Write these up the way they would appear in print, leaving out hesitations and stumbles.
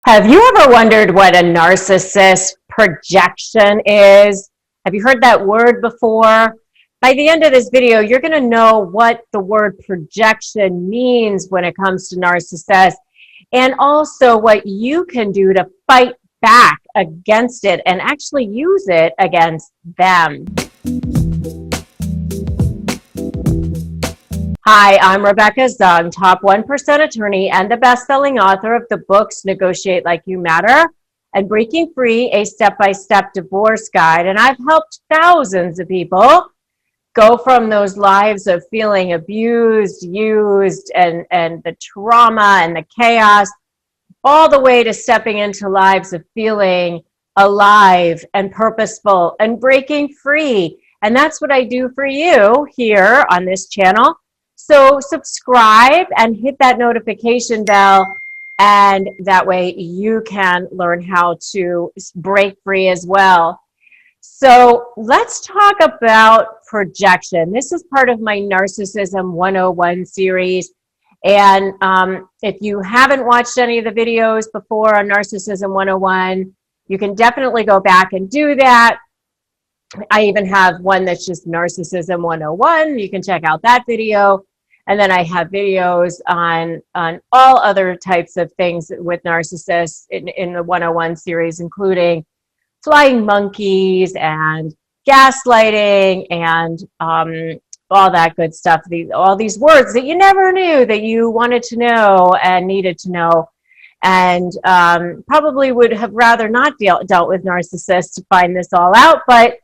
Have you ever wondered what a narcissist projection is? Have you heard that word before? By the end of this video, you're going to know what the word projection means when it comes to narcissists, and also what you can do to fight back against it and actually use it against them. Hi, I'm Rebeccazung, top 1% attorney and the best-selling author of the books Negotiate Like You Matter and Breaking Free, a step-by-step divorce guide. And I've helped thousands of people go from those lives of feeling abused, used, and the trauma and the chaos, all the way to stepping into lives of feeling alive and purposeful and breaking free. And that's what I do for you here on this channel. So subscribe and hit that notification bell, and that way you can learn how to break free as well. So let's talk about projection. This is part of my Narcissism 101 series. And if you haven't watched any of the videos before on Narcissism 101, you can definitely go back and do that. I even have one that's just Narcissism 101. You can check out that video. And then I have videos on all other types of things with narcissists in the 101 series, including flying monkeys and gaslighting and all that good stuff. All these words that you never knew that you wanted to know and needed to know, and probably would have rather not dealt with narcissists to find this all out. But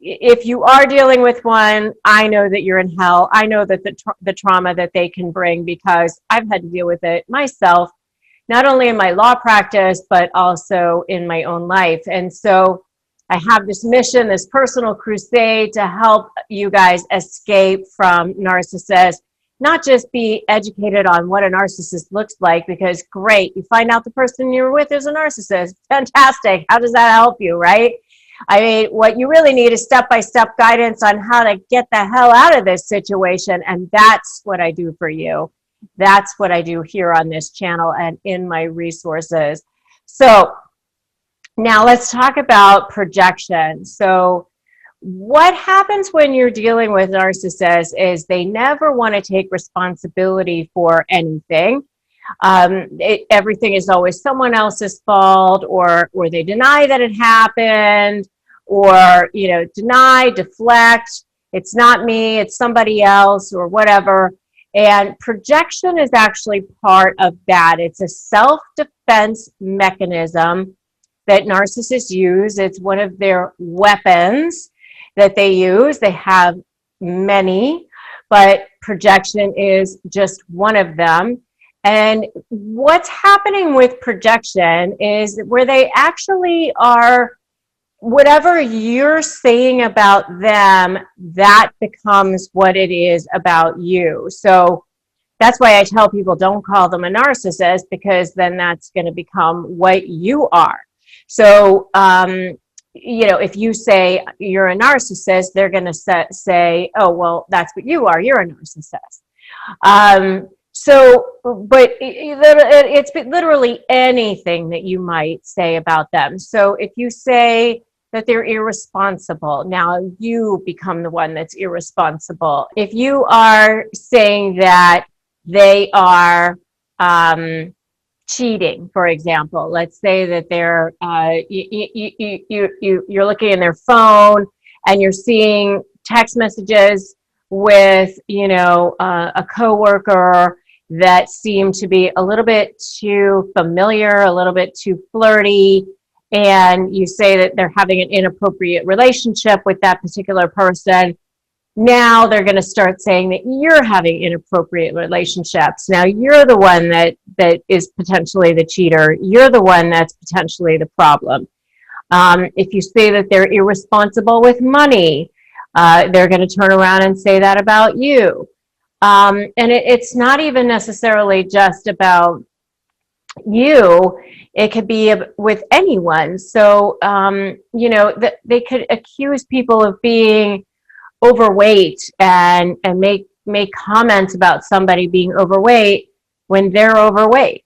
if you are dealing with one, I know that you're in hell. I know that the trauma that they can bring, because I've had to deal with it myself, not only in my law practice, but also in my own life. And so I have this mission, this personal crusade to help you guys escape from narcissists, not just be educated on what a narcissist looks like, because great, you find out the person you're with is a narcissist. Fantastic. How does that help you, right? I mean, what you really need is step-by-step guidance on how to get the hell out of this situation. And that's what I do for you. That's what I do here on this channel and in my resources. So now let's talk about projection. So what happens when you're dealing with narcissists is they never want to take responsibility for anything. Everything is always someone else's fault, or they deny that it happened, or deny, deflect, it's not me, it's somebody else, or whatever. And projection is actually part of that. It's a self-defense mechanism that narcissists use. It's one of their weapons that they use. They have many, but projection is just one of them. And what's happening with projection is where they actually are, whatever you're saying about them, that becomes what it is about you. So that's why I tell people, don't call them a narcissist, because then that's going to become what you are. So, if you say you're a narcissist, they're going to say, oh, well, that's what you are. You're a narcissist. But it's literally anything that you might say about them. So if you say that they're irresponsible, now you become the one that's irresponsible. If you are saying that they are cheating, for example, let's say that they're you're looking in their phone and you're seeing text messages with a coworker that seem to be a little bit too familiar, a little bit too flirty, and you say that they're having an inappropriate relationship with that particular person. Now they're going to start saying that you're having inappropriate relationships. Now you're the one that is potentially the cheater. You're the one that's potentially the problem. If you say that they're irresponsible with money, they're going to turn around and say that about you. And it's not even necessarily just about you. It could be with anyone. So, they could accuse people of being overweight and make comments about somebody being overweight when they're overweight.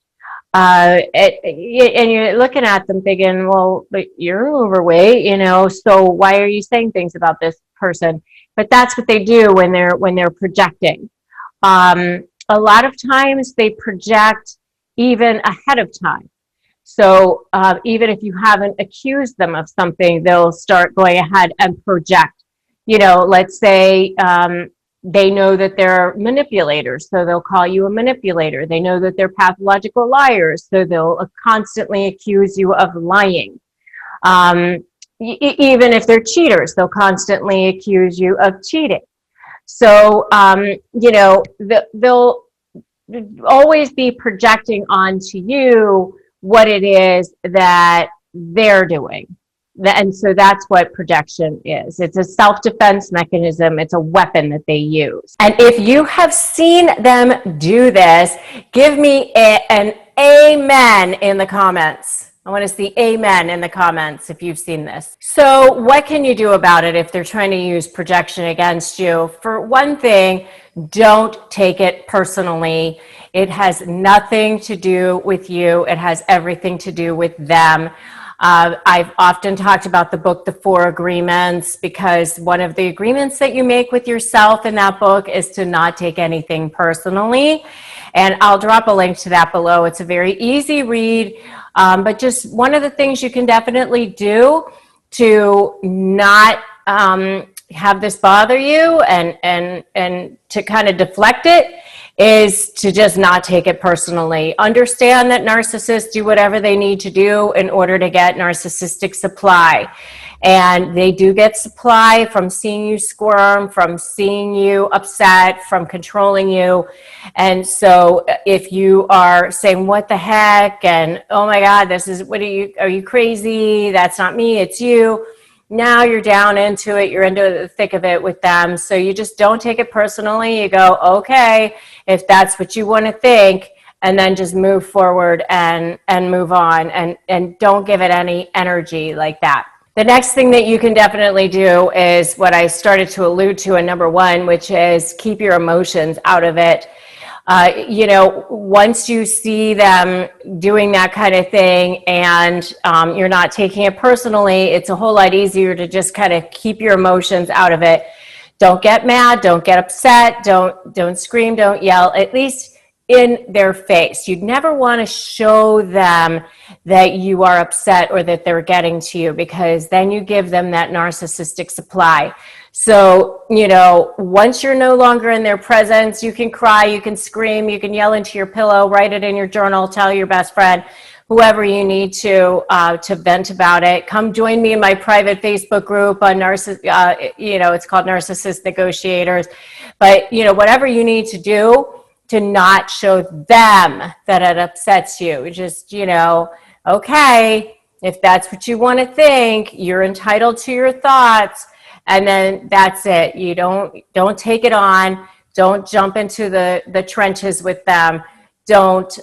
And you're looking at them thinking, well, but you're overweight, so why are you saying things about this person? But that's what they do when they're projecting. A lot of times they project even ahead of time. So even if you haven't accused them of something, they'll start going ahead and project. Let's say they know that they're manipulators, so they'll call you a manipulator. They know that they're pathological liars, so they'll constantly accuse you of lying. Even if they're cheaters, they'll constantly accuse you of cheating. So, they'll always be projecting onto you what it is that they're doing. And so that's what projection is. It's a self-defense mechanism. It's a weapon that they use. And if you have seen them do this, give me an amen in the comments. I want to see amen in the comments if you've seen this. So what can you do about it if they're trying to use projection against you? For one thing, don't take it personally. It has nothing to do with you. It has everything to do with them. I've often talked about the book, The 4 Agreements, because one of the agreements that you make with yourself in that book is to not take anything personally. And I'll drop a link to that below. It's a very easy read, but just one of the things you can definitely do to not have this bother you and to kind of deflect it is to just not take it personally. Understand that narcissists do whatever they need to do in order to get narcissistic supply. And they do get supply from seeing you squirm, from seeing you upset, from controlling you. And so if you are saying, what the heck? And oh my God, are you crazy? That's not me, it's you. Now you're down into it, you're into the thick of it with them. So you just don't take it personally. You go, okay, if that's what you want to think, and then just move forward and move on, and don't give it any energy like that. The next thing that you can definitely do is what I started to allude to in number 1, which is keep your emotions out of it. Once you see them doing that kind of thing and you're not taking it personally, it's a whole lot easier to just kind of keep your emotions out of it. Don't get mad, don't get upset, don't scream, don't yell, at least in their face. You'd never want to show them that you are upset or that they're getting to you, because then you give them that narcissistic supply. So, once you're no longer in their presence, you can cry, you can scream, you can yell into your pillow, write it in your journal, tell your best friend, whoever you need to vent about it. Come join me in my private Facebook group on it's called Narcissist Negotiators. But, whatever you need to do to not show them that it upsets you, just, okay, if that's what you want to think, you're entitled to your thoughts. And then that's it. You don't take it on. Don't jump into the trenches with them. Don't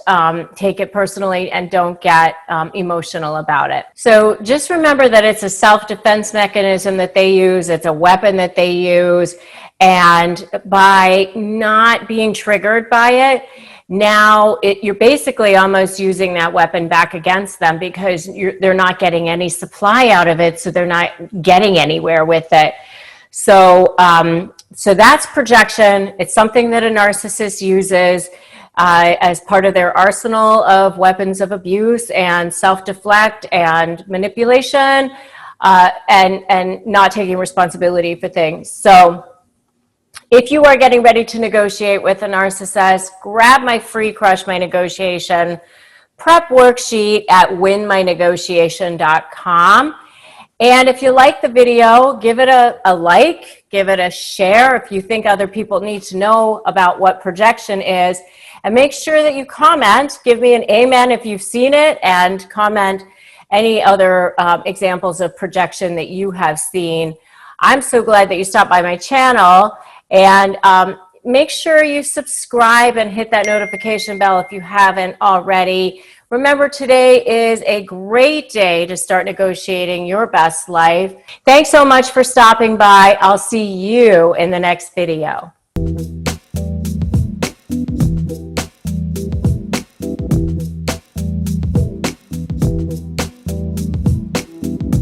take it personally, and don't get emotional about it. So just remember that it's a self-defense mechanism that they use. It's a weapon that they use. And by not being triggered by it, now you're basically almost using that weapon back against them, because they're not getting any supply out of it, so they're not getting anywhere with it. So, so that's projection. It's something that a narcissist uses as part of their arsenal of weapons of abuse and self-deflect and manipulation, and not taking responsibility for things. So if you are getting ready to negotiate with a narcissist, grab my free Crush My Negotiation prep worksheet at winmynegotiation.com. And if you like the video, give it a like, give it a share if you think other people need to know about what projection is. And make sure that you comment. Give me an amen if you've seen it, and comment any other examples of projection that you have seen. I'm so glad that you stopped by my channel. And make sure you subscribe and hit that notification bell if you haven't already. Remember, today is a great day to start negotiating your best life. Thanks so much for stopping by. I'll see you in the next video.